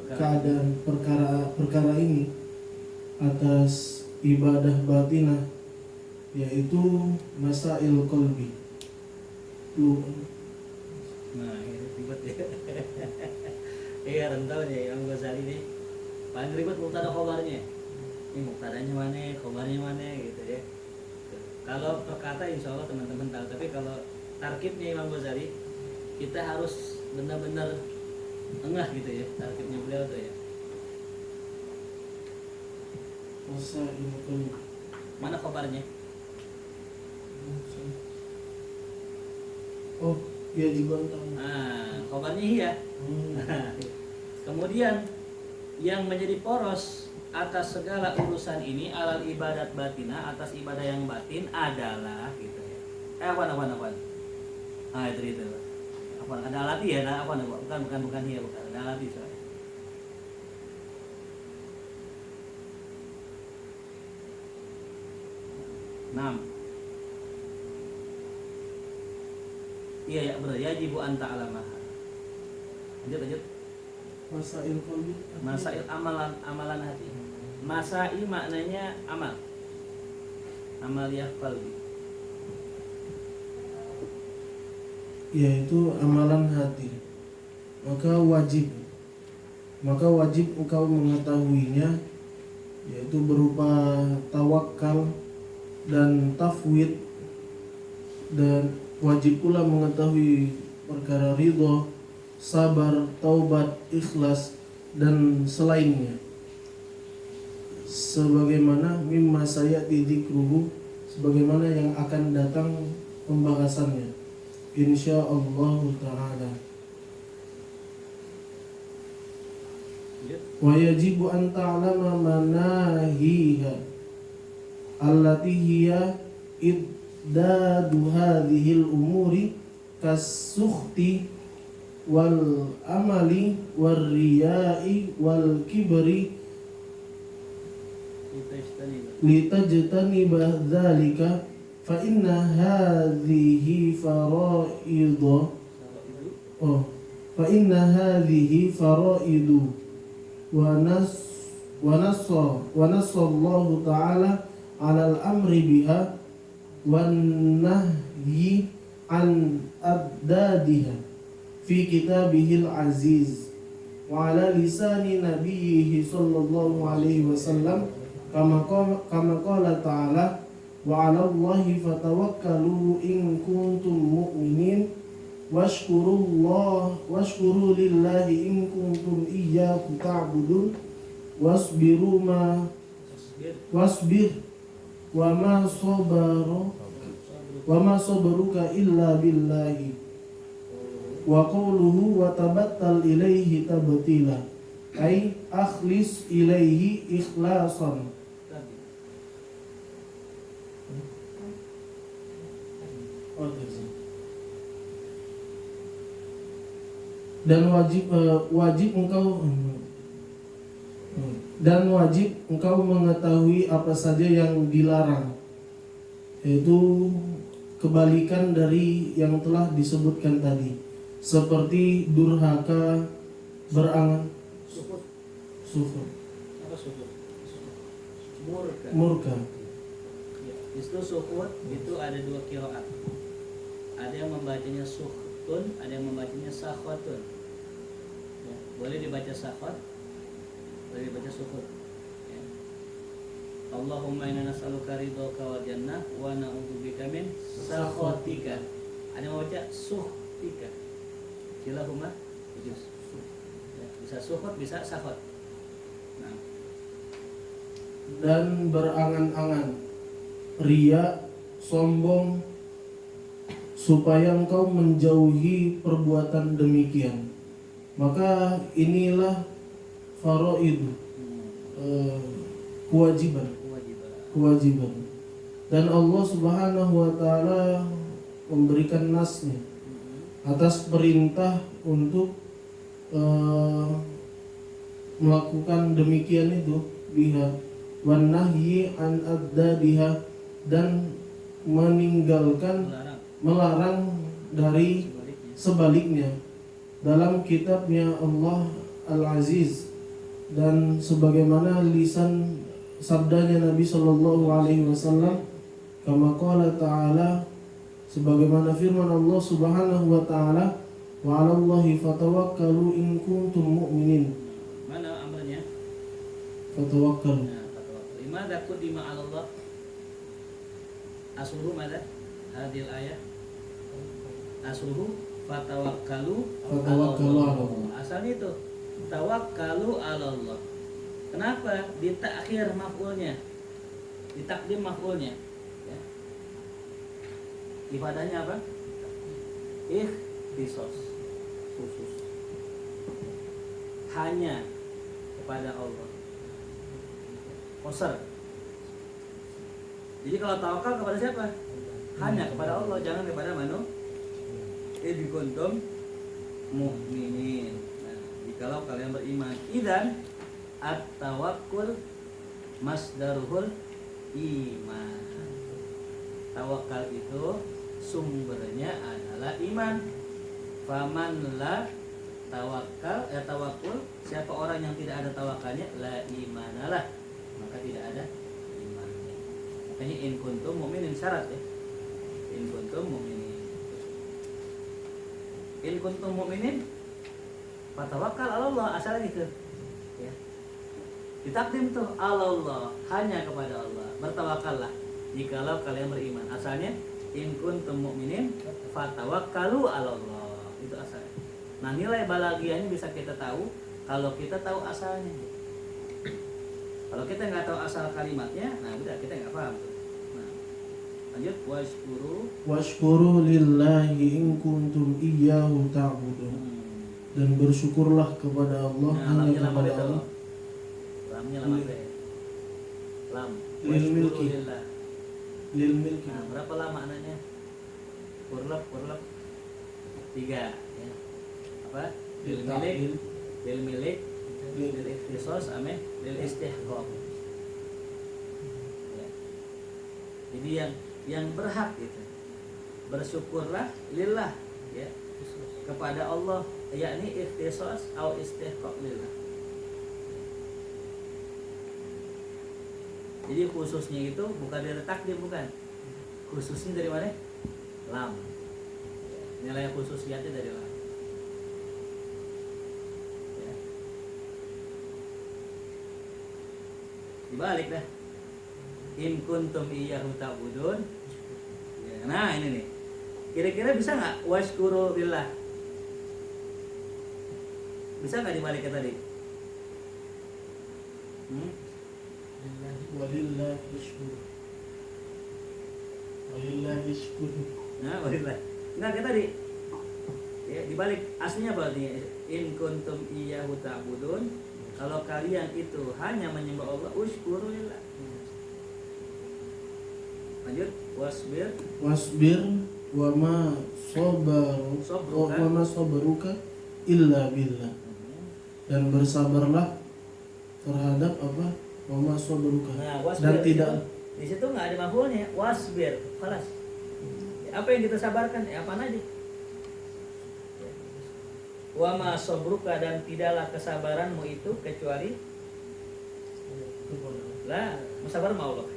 keadaan perkara ini atas ibadah batinah, yaitu masail qalbi. Nah, ini ribet ya. Iya, rentaunya Imam Ghazali nih. Paling ribet mubtada khobarnya. Ini mubtadanya mana, khobarnya mana gitu ya. Kalau perkata insya Allah teman-teman tahu, tapi kalau tarkibnya Imam Ghazali kita harus benar-benar engah gitu ya, tarkibnya beliau tuh ya. Masail qalbi. Mana khobarnya? Oh, ya dibantah. Nah, khobarnya iya. Kemudian yang menjadi poros atas segala urusan ini alal ibadat batina, atas ibadah yang batin adalah gitu ya. Apa? Ah, itu. Apa ada alati ya? Nah, apa bukan iya, bukan. Ada alati soalnya. Enam. Iya ya, benar. Yajibu anta alamah. Lanjut. Masail qalbi. Masail amalan hati. Masail maknanya amal. Amaliyah qalbi. Yaitu amalan hati. Maka wajib engkau mengetahuinya, yaitu berupa tawakal dan tafwid, dan wajib pula mengetahui perkara ridho, sabar, taubat, ikhlas dan selainnya. Sebagaimana mimma sayati dzikruhu, sebagaimana yang akan datang pembahasannya insyaallah taala. Wa yajibu an ta'lama manahiha allati hiya iddadu hadhil umuri kasukhti wal amali wal riyai wal kibri litajtaniba dzalika fa inna hadhihi faraidu wa nassallahu ta'ala 'alal amri biha wan nahyi an abdadiha fi kitabihil aziz wa ala lisani nabiyhi sallallahu alaihi wasallam kama qala ta'ala wa 'ala Allahi fatawakkalu in kuntum mu'minin washkuru lillahi in kuntum iyyahu ta'budun wasbir wa ma sabruka illa billahi wa qawluhu wa tabattal ilaihi tabtila ay akhlis ilaihi ikhlasan. Dan wajib engkau mengetahui apa saja yang dilarang, yaitu kebalikan dari yang telah disebutkan tadi, seperti durhaka, berangan, sufur, murka. Itu sukut itu ada dua qiraat. Ada yang membacanya suhtun, ada yang membacanya sakhotun. Ya, boleh dibaca sakhot, boleh dibaca sukut. Ya. Allahumma inna nas'aluka ridhaka wal jannah wa na'udzubika min sakhatika. Ada yang membaca suhtika. Kilahuma juz. Ya, bisa sukut, bisa sakhot. Nah. Dan berangan-angan, ria, sombong, supaya engkau menjauhi perbuatan demikian. Maka inilah faraid, kewajiban. Dan Allah Subhanahu wa taala memberikan nasnya atas perintah untuk melakukan demikian itu biha wan nahyi an addadiha, dan meninggalkan, melarang dari sebaliknya. Dalam kitabnya Allah Al-Aziz, dan sebagaimana lisan sabdanya Nabi Shallallahu Alaihi Wasallam, kama qala ta'ala, sebagaimana firman Allah Subhanahu Wa Taala, wa 'alallahi fatawakkalu in kuntum mu'minin. Mana amrnya? Fatawakkalu. Nah, fatawakal. Limadha qudima 'ala Allah? Asluhu madza? Hadhil ayat. Asluhu fatawakkalu 'ala Allah. Asalnya itu tawakkalu 'ala Allah. Kenapa ditakhir maf'ulnya? Ditakdim maf'ulnya. Ya. Ibadahnya apa? Ikhtisos, khusus. Hanya kepada Allah. Qasar. Jadi kalau tawakal kepada siapa? Hanya kepada Allah, jangan kepada manusia. In kuntum mu'minin. Nah, jikalau kalian beriman. Idzan at-tawakkul masdaruhul iman. Tawakal itu sumbernya adalah iman. Faman la tawakal, tawakul, siapa orang yang tidak ada tawakalnya, la imanalah, maka tidak ada imannya. Makanya in kuntum mu'minin, syarat ya. In kuntum mu'minin. In kuntum mu'minin fatawakkal 'ala Allah, asalnya gitu. Ya. Ditakdim tuh 'ala Allah, hanya kepada Allah. Bertawakallah jikalau kalian beriman. Asalnya in kuntum mu'minin fatawakkalu 'ala Allah. Itu asalnya. Nah, nilai balaghiyahnya bisa kita tahu kalau kita tahu asalnya. Kalau kita nggak tahu asal kalimatnya, nah udah kita nggak paham tuh. Nah, lanjut Washkuru lillahi in kuntum iyyahu ta'budun. Dan bersyukurlah kepada Allah, Nah, hanya lamnya lama kepada itu. Allah. Lamnya lama be. Lam. Lil Washkuru milki. lillah. Lil milki. Nah, berapa lama maknanya? Kurlap 3 ya. Apa? Lil milik, lil ikhtisas, ame lil istihqaq. Ya. Jadi yang berhak itu bersyukurlah lillah ya, kepada Allah, yakni ikhtisas atau istihqaq lillah. Jadi khususnya itu bukan dari takdim, bukan. Khususnya dari mana? Lam. Nilai khususiyatnya dari lam. Ya. Dibalik dah. In kuntum iyyahu ta'budun. Ya, nah ini nih. Kira-kira bisa nggak washkuru lillah? Bisa nggak dibaliknya tadi? Walillahi syukur. Walillahi syukur. Nah, walillah. Enggak kayak tadi. Ya, dibalik aslinya berarti in kuntum iyyahu ta'budun. Kalau kalian itu hanya menyembah Allah, usykuru lillah. Lanjut, wasbir wa ma sabaruka illa billah. Dan bersabarlah terhadap apa? Wa ma sabaruka. Nah, wasbir Dan tidak di situ nggak ada maf'ulnya, wasbir. Kelas. Apa yang kita sabarkan? Apa aja? Wa ma sabruka, dan tidaklah kesabaranmu itu kecuali lah, sabar mau Allah.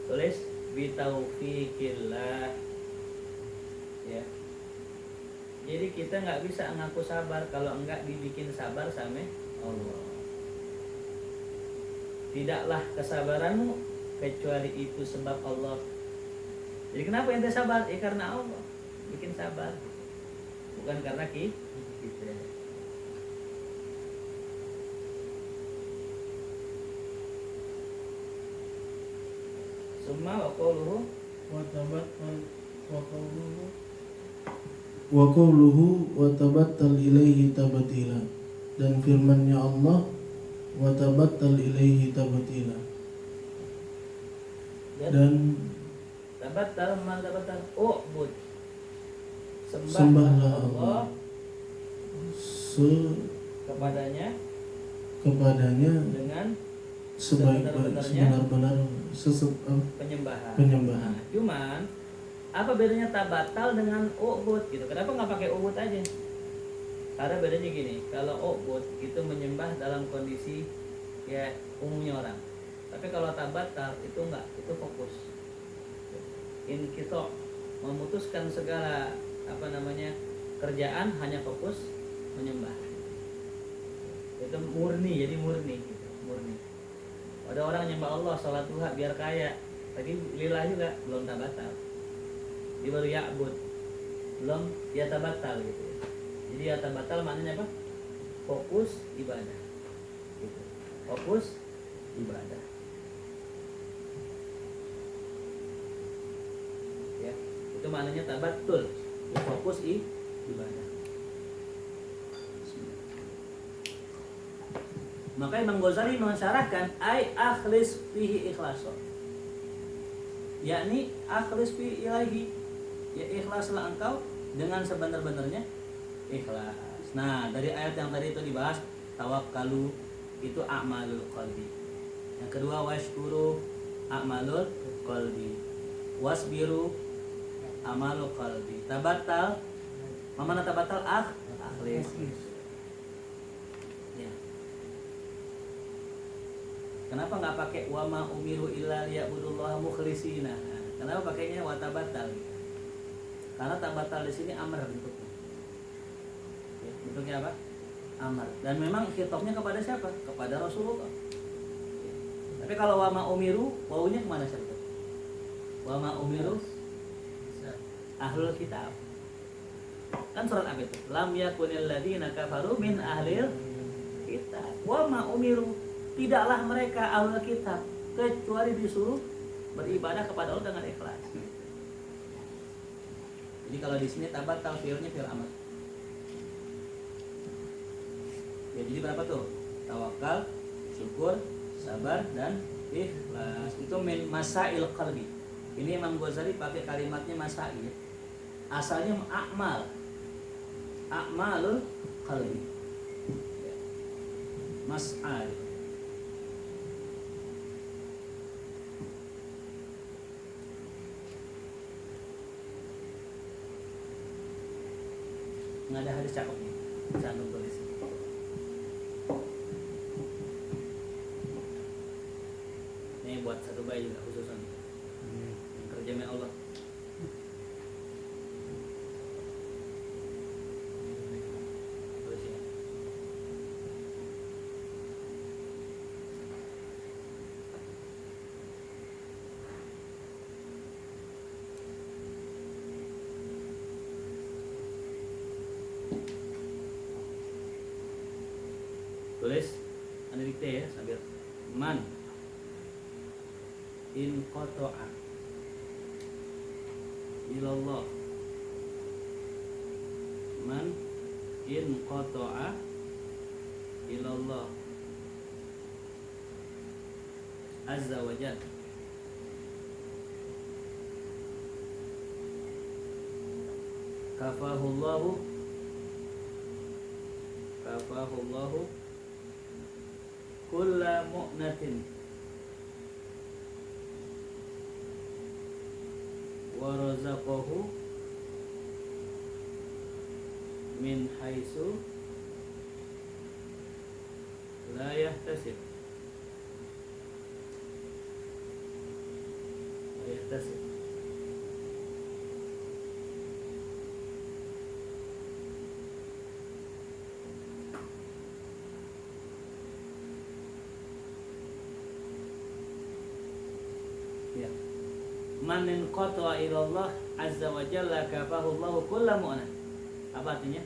Tulis bitaufiqillah. Ya. Jadi kita nggak bisa ngaku sabar kalau enggak dibikin sabar sama Allah. Tidaklah kesabaranmu kecuali itu sebab Allah. Jadi kenapa ente sabar? Karena Allah bikin sabar, bukan karena kita. Summa wa qawluhu wa qawluhu wa tabattal ilaihi tabatila. Dan firman-Nya Allah, wa tabattal ilaihi tabatila. Dan tabattal ubud, sembahlah Allah kepadanya dengan sebenar-benar penyembahan. penyembahan. Nah, cuman apa bedanya tabatal dengan ubud gitu? Kenapa nggak pakai ubud aja? Karena bedanya gini, kalau ubud itu menyembah dalam kondisi ya umumnya orang. Tapi kalau tabatal itu enggak, itu fokus. In kita memutuskan segala kerjaan, hanya fokus menyembah. Itu murni, jadi murni gitu, murni. Ada orang nyembah Allah salat duha biar kaya, tapi lillah juga belum tabatal. Dia baru ya'bud, belum ya tabatal gitu ya. Jadi ya tabatal maknanya apa? Fokus ibadah. Gitu. Fokus ibadah. Ya, itu maknanya tabatul. Ya, fokus ibadah. Maka Imam Ghazali mensyarahkan ai akhlis fihi ikhlaso. Yakni akhlis fi ilahi. Ya ikhlaslah engkau dengan sebenar-benarnya ikhlas. Nah, dari ayat yang tadi itu dibahas tawakkalu itu a'malul qalbi. Yang kedua washkuru a'malul qalbi. Wasbiru amalul qalbi. Tabatal mana tabatal akhlis. Ya. Kenapa nggak pakai wa ma umiru illa liya'budullaha mukhlishina? Nah, kenapa pakainya wa tabatal? Karena tabatal di sini amr bentuknya. Ya, bentuknya apa? Amr. Dan memang khitabnya kepada siapa? Kepada Rasulullah. Ya. Tapi kalau wa ma umiru, wawunya kemana siapa? Wa ma umiru ahlul kitab. Kan surat apa itu? Lam yakunil ladzina kafaru min ahlil kitab. Wa ma umiru, tidaklah mereka ahlul kitab kecuali disuruh beribadah kepada Allah dengan ikhlas. Jadi kalau di sini tabatal fi'ilnya fi'il amr. Ya, jadi berapa tuh? Tawakal, syukur, sabar dan ikhlas. Itu min masail qalbi. Ini Imam Ghazali pakai kalimatnya masail. Asalnya a'mal. A'malul qalbi. Ya. Mas'al. Nggak ada hadis cakep nih, cantum tulis. Ini buat satu bayi juga khususnya. Kerja dengan Allah. Tulis ya. Tulis, anda dikte ya sambil man in qata'a ilallah, man in qata'a ilallah azza wa jalla kafahullahu kulla mu'natin wa razaqahu min haitsu la yahtasib. Ya. Man inqata ila Allah azza wa jalla kafahu Allah kullu mu'nah. Apa artinya?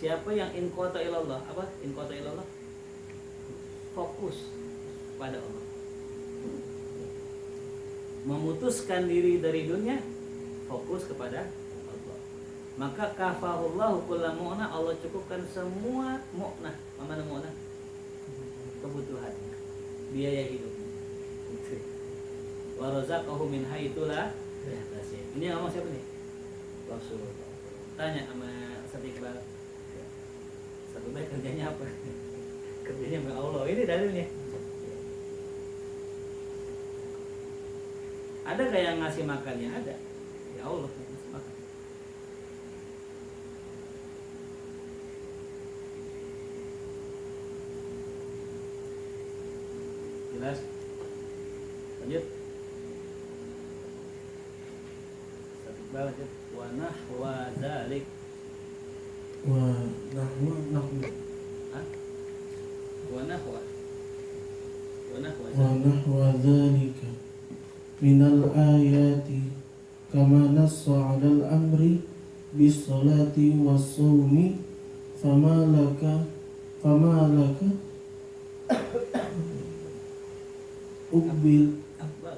Siapa yang inqata ila Allah? Apa inqata ila Allah? Fokus pada Allah. Memutuskan diri dari dunia, fokus kepada Allah. Maka kafahu Allah kullu mu'nah, Allah cukupkan semua mu'nah. Mana mu'nah? Kebutuhan, biaya hidupnya. Wa razaqahu min haitsu la yahtasib. Ini ngomong siapa nih? Rasulullah. Tanya sama Ustaz Iqbal. Satu baik kerjanya apa? Kerjanya sama Allah. Ini dalilnya. Ada gak yang ngasih makannya? Ada. Ya Allah yang ngasih makan. Jelas? Lanjut. Satu lanjut. Wa nahwa dzalik. Wa nahwa nahwu. Hah? Wa nahwa. Wa nahwa Wa dzalik. nahwa dzalika minal ayati kama nassa 'alal amri bis salati was shaumi fama laka uqbil Akbar.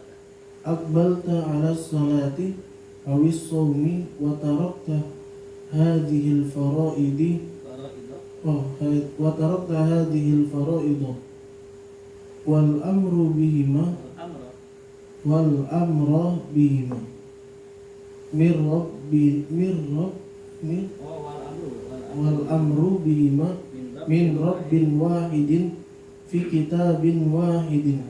aqbalta 'ala salati awis shaumi wa tarakta hadhihi al fara'idi Faraidah. wa tarakta hadhihi al fara'ida wal amru bihima Amra. wal amra bihima mir rabbi mir Oh, wal amru bihima min rabbin wahidin fi kitabin wahidin.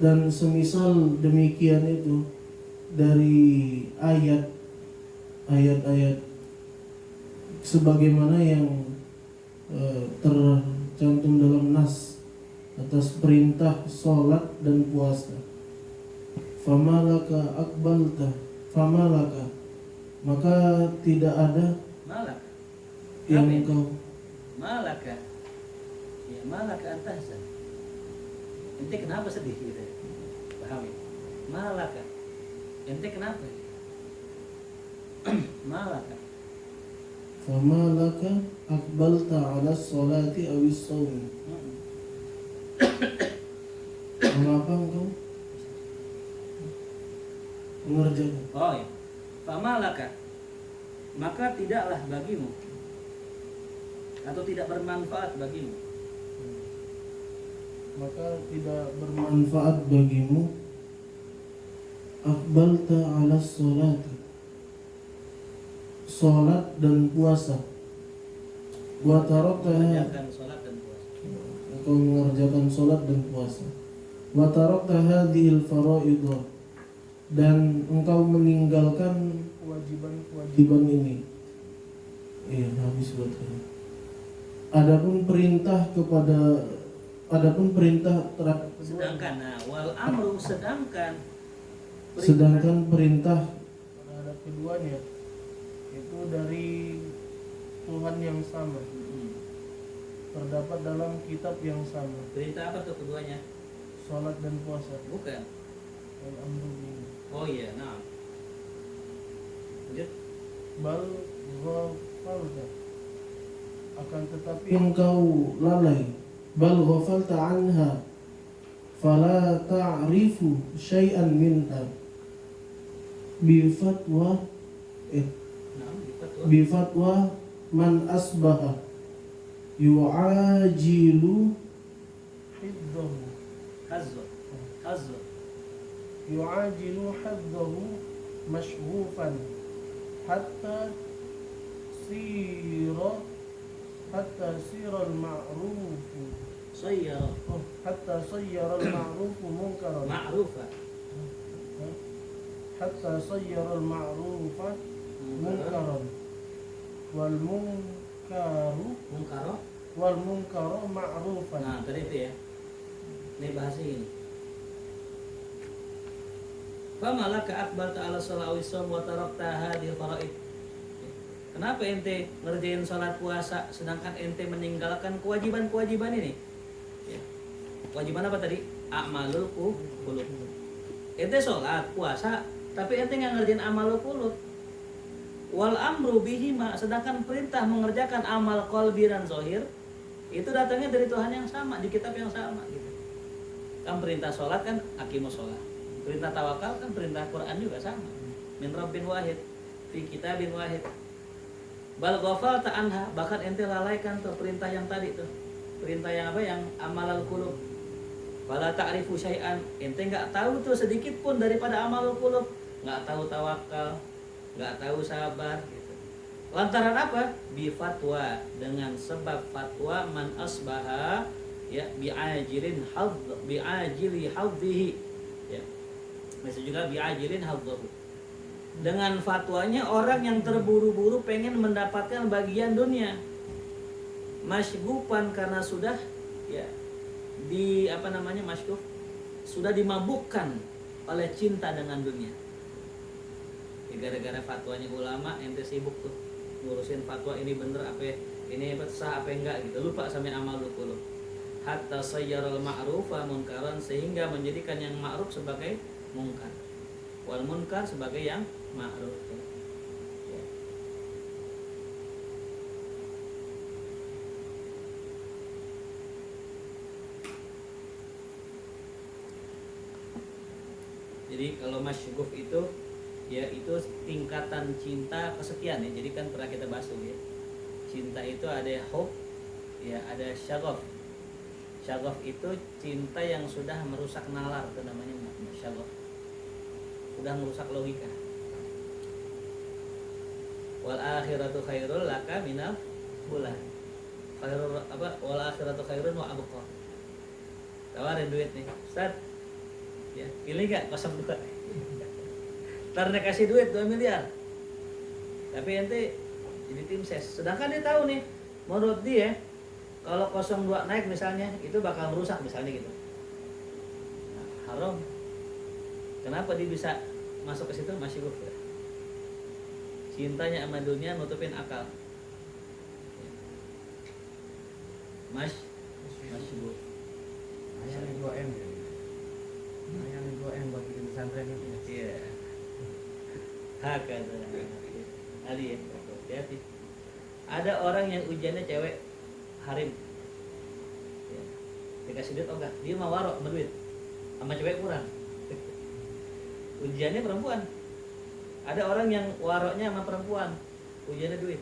Dan semisal demikian itu dari ayat-ayat sebagaimana yang tercantum dalam nas atas perintah sholat dan puasa. Famalaka akbalta, famalaka, maka tidak ada Malak. yang Apa itu? engkau Malaka. Ya, malaka antahzan. Ente kenapa sedih gitu? Paham ya? Malaka. Ente kenapa? Malaka. famalaka akbalta ala sholati awis shaumi. Mengapa engkau mengerjakan? Oh ya. Famalaka. Maka tidaklah bagimu atau tidak bermanfaat bagimu. Maka tidak bermanfaat bagimu akbalta ala sholati, sholat dan puasa, wa tarakta, Mengerjakan sholat dan puasa. engkau mengerjakan sholat dan puasa, wa tarakta hadhil faraidah, dan engkau meninggalkan kewajiban ini. Iya, habis buat kamu. Adapun perintah terhadap Sedangkan wal amru sedangkan perintah terhadap keduanya itu dari Tuhan yang sama, terdapat dalam kitab yang sama. Perintah apa tuh keduanya? Salat dan puasa. Bukan. Alhamdulillah. Oh iya, nah. Lanjut. Bal ghafalta, akan tetapi engkau lalai. Bal ghafalta anha fala ta'rifu syai'an minha bifatwa Nah, bifatwa man asbaha yu'ajilu hiddahu Hazzo. yu'ajilu haddahu mashghufan hatta sira al-ma'ruf Sayyara. hatta sayyara al-ma'ruf munkaran Ma'rufa. hatta sayyara al-ma'ruf munkaran wal munkaru ma'rufan. Nah, tadi itu ya. Ini bahasa ini. Famalaka akbalta ala sholati wa tarakta hadhil faraid. Kenapa ente ngerjain sholat puasa sedangkan ente meninggalkan kewajiban-kewajiban ini? Ya. Kewajiban apa tadi? A'malul qulub. Ente sholat puasa tapi ente nggak ngerjain amalul qulub. Wal amru bihima, sedangkan perintah mengerjakan amal qalbi dan zahir itu datangnya dari Tuhan yang sama, di kitab yang sama gitu. Kan perintah sholat kan aqimus sholat. Perintah tawakal kan perintah Quran juga sama. Min rabbin wahid fi kitabin wahid. Bal ghafalta anha, bahkan ente lalaikan tuh perintah yang tadi tuh. Perintah yang apa? Yang amalul qulub. Wala ta'rifu syai'an, ente enggak tahu tuh sedikit pun daripada amalul qulub. Enggak tahu tawakal, enggak tahu sabar gitu. Lantaran apa? Bi fatwa, dengan sebab fatwa man asbaha ya bi'ajilin hadh bi'ajili hadhihi ya. Masih juga bi'ajilin hadhahu. Dengan fatwanya orang yang terburu-buru pengen mendapatkan bagian dunia. Masyghufan karena sudah ya di apa namanya masyghuf, sudah dimabukkan oleh cinta dengan dunia. Ya, gara-gara fatwanya ulama ente sibuk tuh ngurusin fatwa ini bener apa ini sah apa enggak gitu, lupa sampai amal 20. Hatta sayyaral ma'rufa munkaran, sehingga menjadikan yang ma'ruf sebagai mungkar, wal munkar sebagai yang ma'ruf. Ya. Jadi kalau masyghuf itu ya itu tingkatan cinta kesetiaan ya. Jadi kan pernah kita bahas dulu ya. Cinta itu ada hub, ya ada syaghaf. Syaghaf itu cinta yang sudah merusak nalar, itu namanya syaghaf. Sudah merusak logika. Wal akhiratu khairul laka minal ula. Khairul apa? Wal akhiratu khairun wa abqa. Tawarin duit nih, Ustaz. Ya, pilih gak 02? Ntar kasih duit 2 miliar. Tapi ente jadi tim ses. Sedangkan dia tahu nih, menurut dia kalau 02 naik misalnya itu bakal merusak misalnya gitu. Nah, haram. Kenapa dia bisa masuk ke situ? Masyghuf ya. Cintanya sama dunia nutupin akal. Masyghuf. Ayahnya 2M ya. Ayahnya 2M buat bikin pesantren itu. Iya. Hakada. Tadi ya, hati-hati. Ada orang yang ujiannya cewek harim. Ya. Dikasih duit oh enggak, dia mau warok sama duit. Sama cewek kurang. Ujiannya perempuan. Ada orang yang waroknya sama perempuan, ujiannya duit.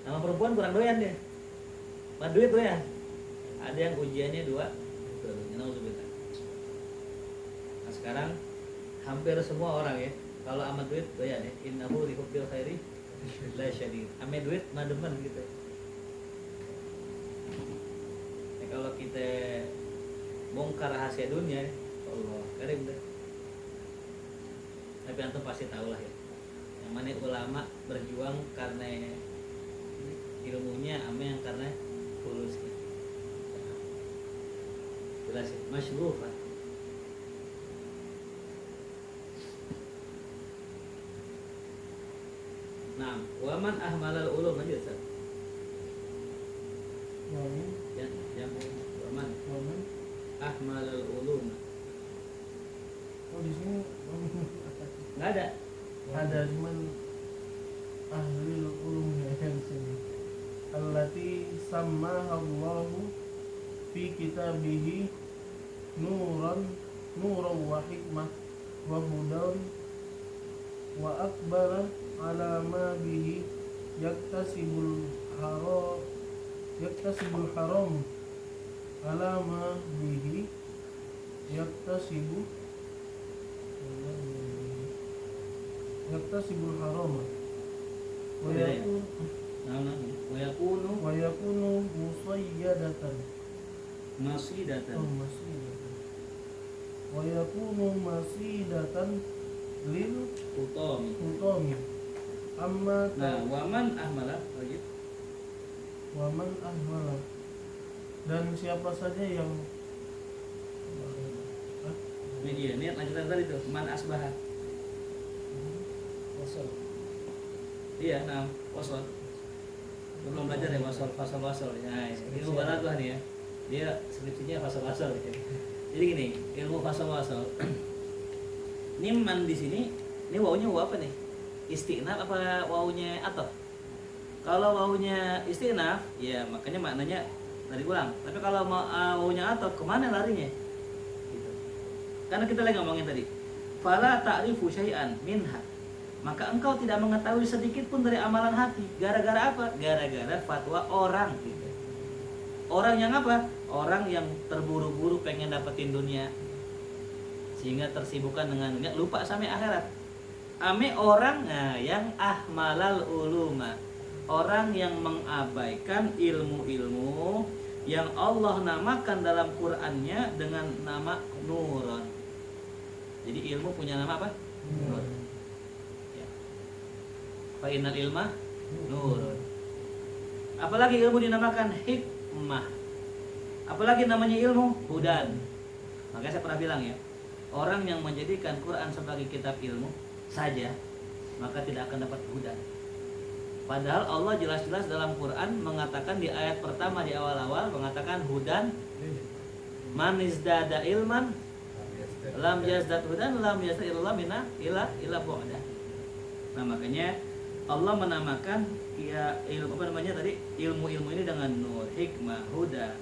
Sama perempuan kurang doyan dia. Sama duit doyan. Ada yang ujiannya 2. Nauzubillah. Nah, sekarang hampir semua orang ya, kalau sama duit doyan ya. Innahu li hubbil khairi la syadid. Ame duit mah demen gitu. Ya, kalau kita bongkar rahasia dunia, Allah karim deh. Tapi antum pasti tahu lah ya. Yang mana ulama berjuang karena ilmunya, ame yang karena fulusnya. Jelas ya, masyghufah. Nah, waman ahmalal ulum aja Ustaz. Ya, waman ahmalal ulum. Oh di sini Enggak ada. ada cuman ahli ulumnya yang di sini. Allati sammaha Allahu fi kitabihi nuran wa hikmah wa hudan wa akbara ala ma bihi yaktasibul haram ala ma bihi yaktasibul haram wa yakunu musayyadatan Masidatan. wa yakunu masidatan lil utami amma Nah, waman ahmala lagi. waman ahmala, dan siapa saja yang Ini niat lanjutan tadi tuh, man asbaha. wasal Iya, nah, wasol. Belum belajar ya wasol. Ya, ilmu balaghah nih ya. Dia skripsinya wasol. Ya. Jadi gini, ilmu wasol. Ini man di sini, ini wawunya waw apa nih? Istinaf apa wawunya ataf? Kalau wawunya istinaf, ya makanya maknanya tadi ulang. Tapi kalau wawunya ataf, kemana larinya? Gitu. Karena kita lagi ngomongin tadi, fala ta'rifu syai'an minha. Maka engkau tidak mengetahui sedikit pun dari amalan hati. Gara-gara apa? Gara-gara fatwa orang gitu. Orang yang apa? Orang yang terburu-buru pengen dapetin dunia, sehingga tersibukkan dengan dunia, lupa sampai akhirat. Ame orang yang ahmalal uluma, orang yang mengabaikan ilmu-ilmu yang Allah namakan dalam Qur'annya dengan nama nuron. Jadi ilmu punya nama apa? Nur. Ya. Fa innal ilma nurun. Apalagi ilmu dinamakan hikmah. Apalagi namanya ilmu hudan. Makanya saya pernah bilang ya, orang yang menjadikan Quran sebagai kitab ilmu saja, maka tidak akan dapat hudan. Padahal Allah jelas-jelas dalam Quran mengatakan di ayat pertama di awal-awal mengatakan hudan man izdada ilman lam yazdad hudan lam yazdad illa mina ila bu'da. Nah, makanya Allah menamakan ya ilmu apa namanya tadi ilmu-ilmu ini dengan nur, hikmah, huda.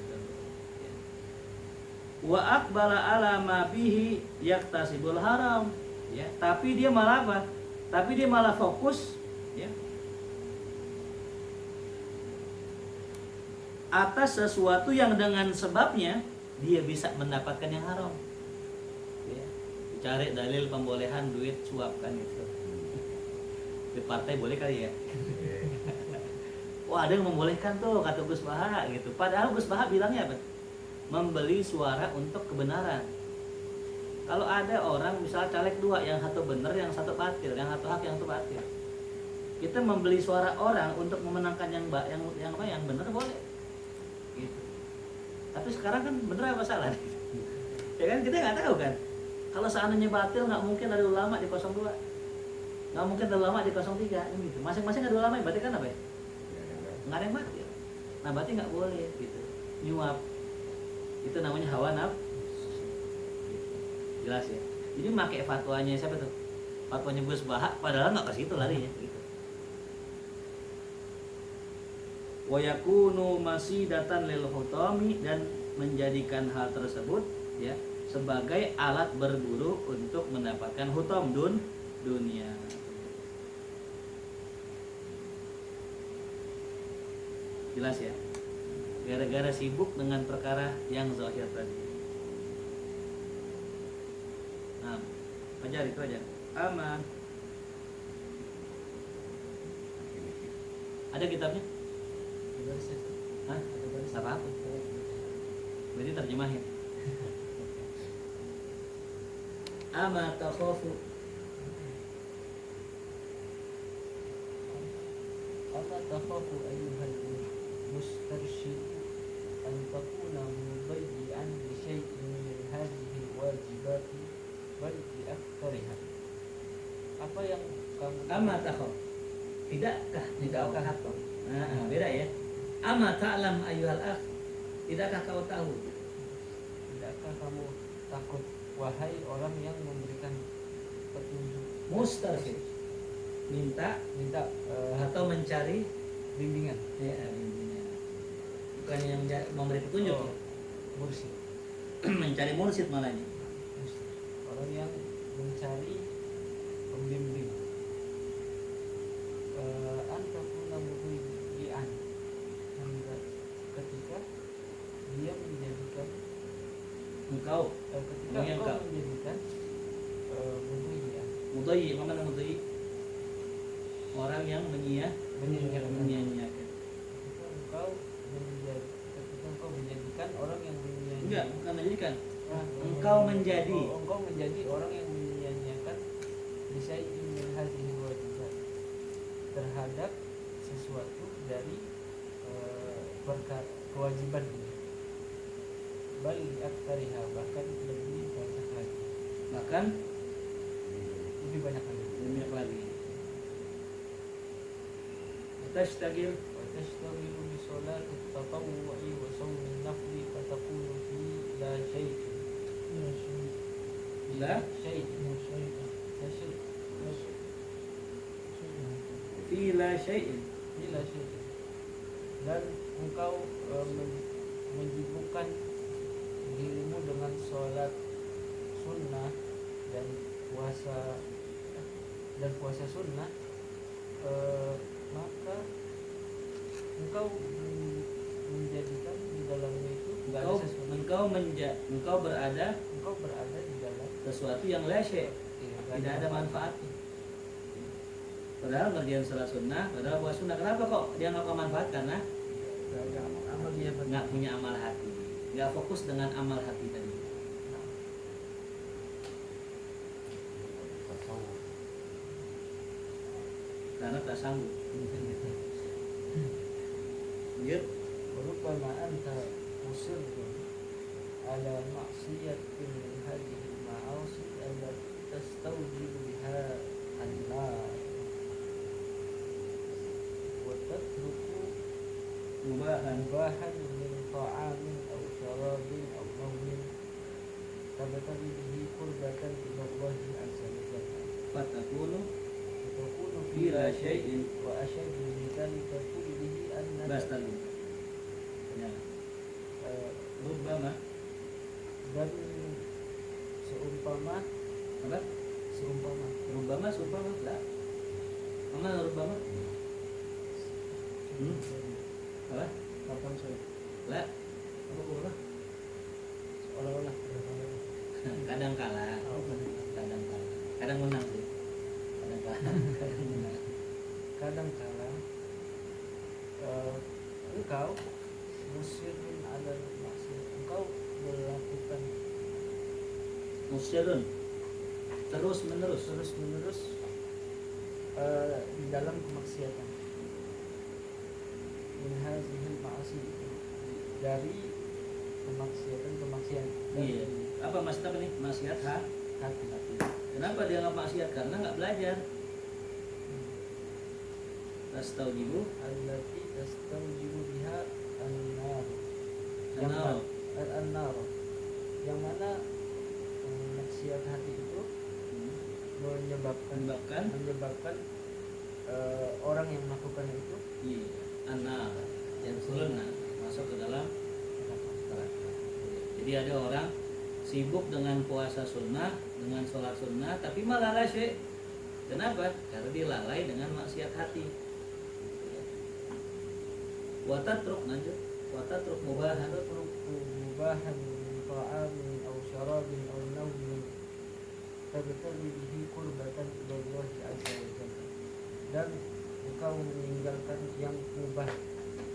Wa aqbala ala ma bihi yaktasibul haram. Ya, tapi dia malah apa? Tapi dia malah fokus ya atas sesuatu yang dengan sebabnya dia bisa mendapatkan yang haram. Ya. Cari dalil pembolehan duit suap kan gitu. Di partai boleh kali ya. Wah, ada yang membolehkan tuh kata Gus Baha gitu. Padahal Gus Baha bilangnya apa? Membeli suara untuk kebenaran. Kalau ada orang misalnya caleg dua, yang satu benar, yang satu batil, yang satu hak, yang satu batil. Kita membeli suara orang untuk memenangkan yang benar boleh. Gitu. Tapi sekarang kan bener apa salah? Ya kan kita nggak tahu kan. Kalau seandainya batil nggak mungkin ada ulama di 02, nggak mungkin ada ulama di 03, gitu. Masing-masing ada ulama, berarti kan apa ya? Nggak ada yang batil. Nah berarti nggak boleh gitu. Nyuap itu namanya hawa nafsu. Jelas ya. Jadi pakai fatwanya siapa tuh? Fatwanya Gus Baha, padahal nggak ke situ larinya. Gitu. Wa yakunu masidatan lil hutami, dan menjadikan hal tersebut ya sebagai alat berburu untuk mendapatkan hutam dunia. Jelas ya? Gara-gara sibuk dengan perkara yang zahir tadi. Nah, ajar itu aja. Aman. Ada kitabnya? Hah? Apa? Berarti terjemahin. Ama takhafu أما تخاف أيها المسترشد أن تكون مضيعا لشيء من هذه الواجبات بل بأكثرها. Apa yang kamu ama takhaf? Tidakkah engkau takut? Nah, beda ya. Ama ta'lam ayyuhal akh? Tidakkah kau tahu? Tidakkah kamu takut wahai orang yang memberikan petunjuk, Mustarsyid. Minta atau mencari bimbingan, ya, bimbingan. Bukan yang memberi petunjuk ya. mursyid. Mencari mursyid malahnya. Orang yang mencari pembimbing. Anta puna mudhi'an, ketika dia menjadikan Engkau ketika yang engkau kau menjadikan mudhi'an, mudayyi, apa makna mudayyi? Orang yang menyia-nyiakan. Ketika engkau menjadikan orang yang menyia-nyiakan. Enggak, bukan menjadikan. Engkau menjadi. Engkau menjadi orang yang menyia-nyiakan bisyai'in min hadhihi wajibat, terhadap sesuatu dari kewajiban ini. Bali aktsariha, bahkan lebih banyak lagi. Bahkan Lebih banyak lagi. banyak lagi. Tashtagil وتشتغل بصلاة التطوع وصوم النفل فتكون في لا شيء la شيء fi la syai'in. لا شيء, dan engkau menyibukkan dirimu dengan sholat sunnah dan puasa sunnah, maka engkau menjadikan di dalamnya itu enggak ada sesuatu. Engkau berada Engkau berada di dalam sesuatu yang la syai', tidak ada manfaatnya. Padahal ngerjain salat sunnah, padahal puasa sunnah. Kenapa kok dia nggak manfaat? Karena nggak punya amal hati, nggak fokus dengan amal hati tadi. Karena tak sanggup. Lanjut. وربما أنت مصر على معصية من هذه المعاصي التي تستوجب بها النار وتترك مباحا من طعام أو شراب أو نوم تبتغي به قربة إلى الله عز وجل Fatakunu وتكون bila فيها syai'in وأشد من ذلك كله أن bastalu. Ya. Rubbama dan seumpama apa? Rubbama lah. Mana rubbama? Apa? Kapan saya? Lah. Apa kurang? seolah-olah Kadang kalah. Kadang menang sih. Kadang kalah. Kadang menang. kadang-kala engkau musyirin ala maksiat, engkau melakukan Musyirun terus menerus. terus-menerus di dalam kemaksiatan min hazihil ma'asi, dari kemaksiatan Iya. Apa maksud apa nih? Maksiat hati. Kenapa dia nggak maksiat? Karena nggak belajar. Tastaujibu Allati tastawjibu biha an-nar, An-nar. an-nar, yang mana maksiat hati itu menyebabkan orang yang melakukan itu Iya. Anak yang sulna masuk ke dalam neraka. Jadi ada orang sibuk dengan puasa sunnah, dengan sholat sunnah, tapi malah lalai. Kenapa? Karena dia lalai dengan maksiat hati. Watatruk lanjut. Watatruk mubahan. mubahan min ta'amin aw syarabin aw nawmin tabtaghi bihi qurbatan ila Allah azza wa jalla, dan engkau meninggalkan yang mubah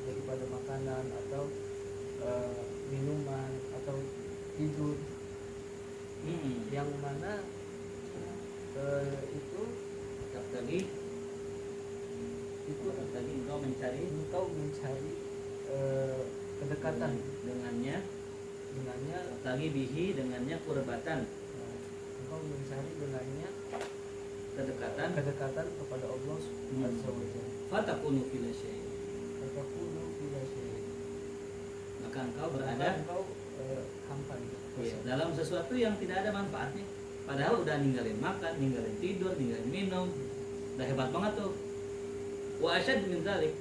daripada makanan atau minuman atau tidur, yang mana itu Tadi engkau mencari kedekatan dengannya lagi bihi dengannya kurbatan engkau mencari dengannya kedekatan kepada Allah azza wa jalla. fatakunu fil syai'. Fatakunu bila syai', Maka engkau berada hampa dalam sesuatu yang tidak ada manfaatnya. Padahal udah ninggalin makan, ninggalin tidur, ninggalin minum. Udah hebat banget tuh. Wa asyad min dzalik.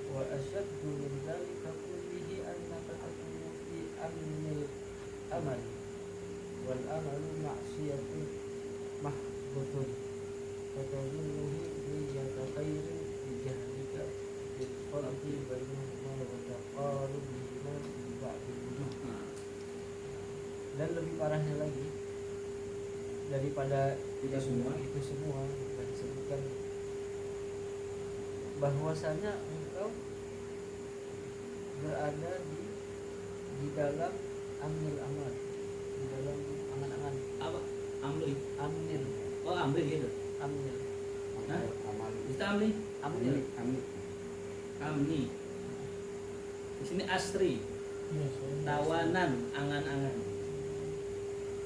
wa asyaddu min dzalika kullihi annaka takunu fi amnil amal wal amalu ma'siyatun mahbutun fatadunnuhi niyyata khairin bi jahlika bil farqi bainahuma wa taqarubihima bi ba'dil wujuh. Dan lebih parahnya lagi daripada Itu semua. itu semua yang disebutkan, bahwasanya engkau berada di dalam amnil amal, di dalam angan-angan. Apa? Amli. Amnil, Oh, amli gitu. amnil, Hah? Amal. Kita amli. amnil. Amni. Di sini asri, tawanan angan-angan.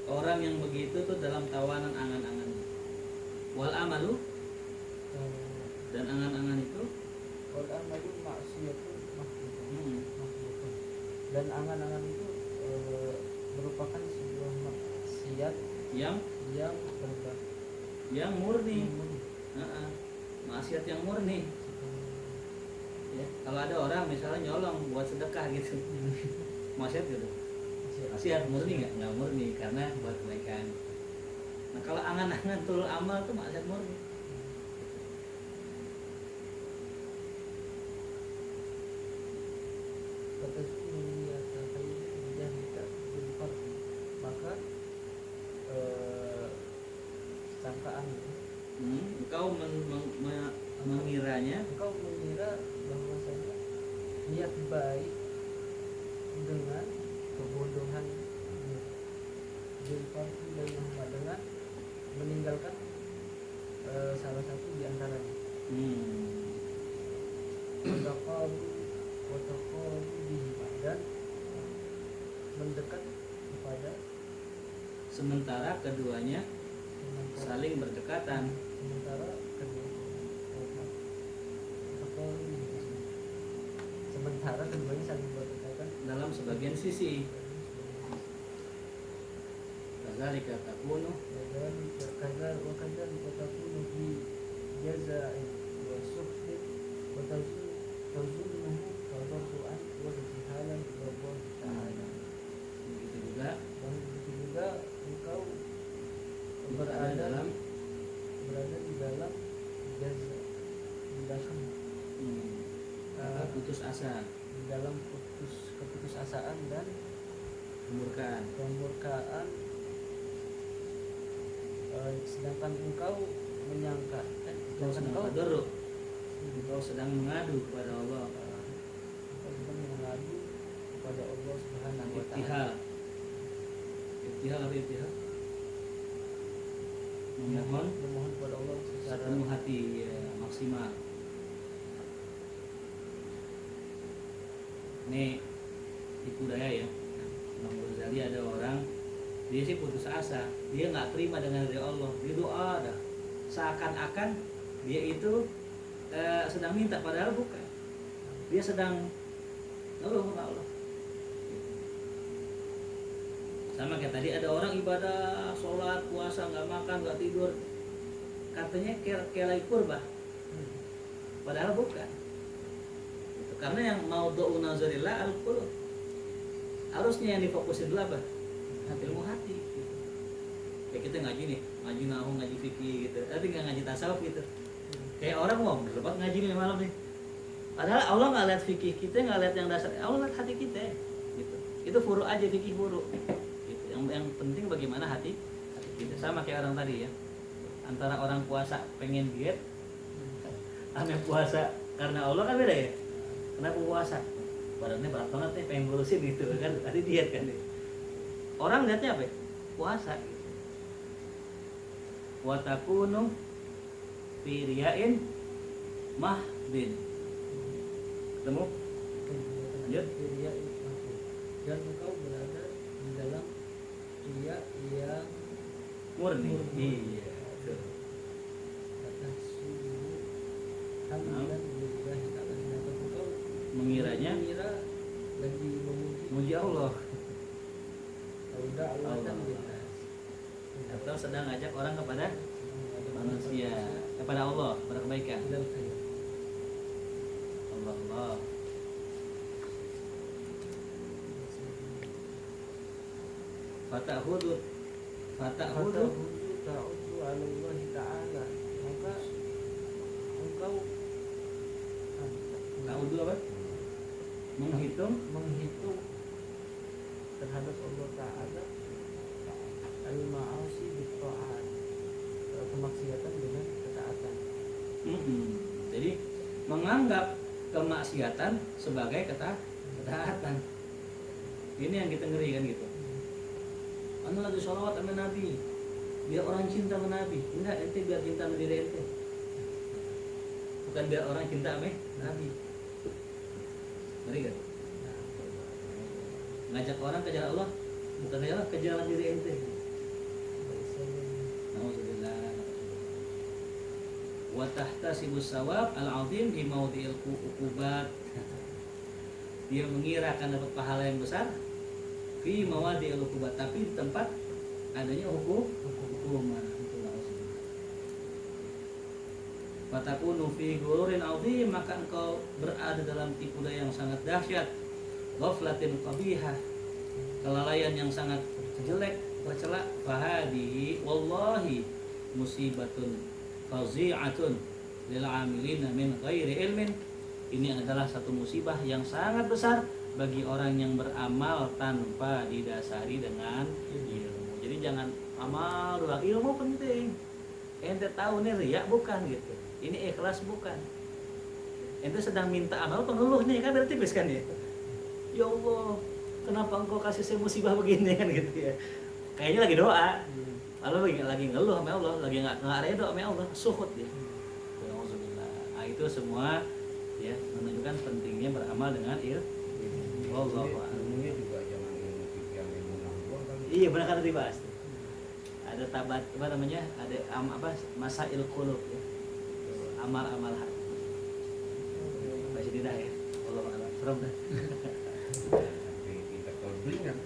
Orang yang begitu tuh dalam tawanan angan-angan. Wal amalu, dan angan-angan itu Wal amalu maksiyatun mahbutun. Hmm. Mahbutun. Dan angan-angan itu merupakan sebuah maksiat yang yang murni. murni. Maksiat yang murni. Ya, kalau ada orang misalnya nyolong buat sedekah gitu, maksiat gitu. Maksiat murni nggak? Nggak murni karena buat kebaikan. Nah kalau angan-angan tulul amal tuh maksiat murni. Maka sangkaan Engkau mengiranya engkau mengira bahwasanya niat baik dengan kebodohan jilfarku dengan meninggalkan salah satu di antaranya. wataqarrubihi dan mendekat kepada Sementara keduanya saling berdekatan. sementara keduanya saling berdekatan Dalam sebagian sisi. Kadzalika takunu وكذلك وتكون في جزاء وسخط وتظنه تضرعا وابتهالا إلى الله تعالى. begitu juga Dan begitu juga engkau berada dalam di dalam jaza, di dalam putus asa, di dalam keputusasaan dan kemurkaan, sedangkan engkau menyangka engkau sedang tadarru, engkau sedang mengadu kepada Allah. engkau sedang mengadu kepada Allah Subhanahu wa Ibtihal. taala. Ibtihal apa ibtihal? Memohon kepada Allah secara sepenuh hati ya, maksimal. Ini tipu daya ya. Imam Ghazali ada orang dia sih putus asa, dia nggak terima dengan dari Allah, dia doa dah seakan-akan dia itu sedang minta padahal bukan, dia sedang ngeluh sama Allah. Sama kayak tadi ada orang ibadah, sholat, puasa, nggak makan, nggak tidur, katanya kayak lagi kurban, padahal bukan. Gitu. Karena yang mau doa nazarillah al-qulub, harusnya yang difokusin dulu apa? Ilmu hati. Gitu. Kayak kita ngaji nih, ngaji nahu, ngaji fikih gitu, tapi nggak ngaji tasawuf gitu. Kayak orang mau berlepas ngaji nih malam nih, padahal Allah nggak lihat fikih kita, nggak lihat yang dasar, Allah lihat hati kita. Gitu. Itu furu aja, fikih furu. Gitu. Yang penting bagaimana hati kita. Sama kayak orang tadi ya, antara orang puasa pengen diet, sama puasa karena Allah kan beda ya. Kenapa puasa? Badannya berat banget nih, pengen ngurusin gitu kan, tadi diet kan. Orang lihatnya apa? Puasa. Gitu. Wa takunu fi riya'in mahdin. Ketemu? Lanjut. Dan engkau berada di dalam ria yang Murni. Iya. Tuh. atas suhu hamdan lillahi ta'ala. Sedangkan engkau Mengiranya mengira lagi muji Allah udah Allah Allah. kan jelas atau sedang ngajak orang kepada manusia, kepada Allah, kepada kebaikan. Allah. Fata'hudu ta'udu ala Allah ta'ala, maka engkau ta'hudu apa? Menghitung terhadap Allah Ta'ala al-ma'asi bi-ta'at, kemaksiatan dengan ketaatan. Jadi menganggap kemaksiatan sebagai ketaatan. Ini yang kita ngeri kan gitu. Anda lagi sholawat sama Nabi, biar orang cinta sama Nabi. Enggak, ente biar cinta sama diri ente. Bukan biar orang cinta sama Nabi. Ngeri kan? Ngajak orang ke jalan Allah, bukan ke jalan diri ente. Nauzubillah. Wa tahtasibus sawab al-'azim di maudhi'il uqubat. Dia mengira akan dapat pahala yang besar fi mawadhi'il uqubat, tapi di tempat adanya hukuman. Fatakunu fi ghururin 'azim, maka engkau berada dalam tipu daya yang sangat dahsyat. Ghaflatin qabihah, kelalaian yang sangat jelek, tercela. Fahadihi wallahi musibatun fazi'atun lil 'amilina min ghairi ilmin. Ini adalah satu musibah yang sangat besar bagi orang yang beramal tanpa didasari dengan ilmu. Jadi jangan amal doang, ilmu penting. Ente tahu nih riya bukan gitu, ini ikhlas bukan. Ente sedang minta amal pengeluh nih kan, berarti tipis kan ya. Ya Allah, kenapa engkau kasih saya musibah begini kan gitu ya. Kayaknya lagi doa, lalu lagi ngeluh sama Allah, lagi nggak redo sama Allah, suhud dia. Nah itu semua ya, menunjukkan pentingnya beramal dengan ilmu. Wallahu a'lam. Ilmunya juga jangan ilmu fikih yang ilmu nahwu kan. Iya benar kan dibahas. Ada tabat apa namanya? Ada masail qulub ya. Amal-amal hati. Masih tidak ya. Wallahu a'lam. Serem dah. Sampai kita kalau beli nggak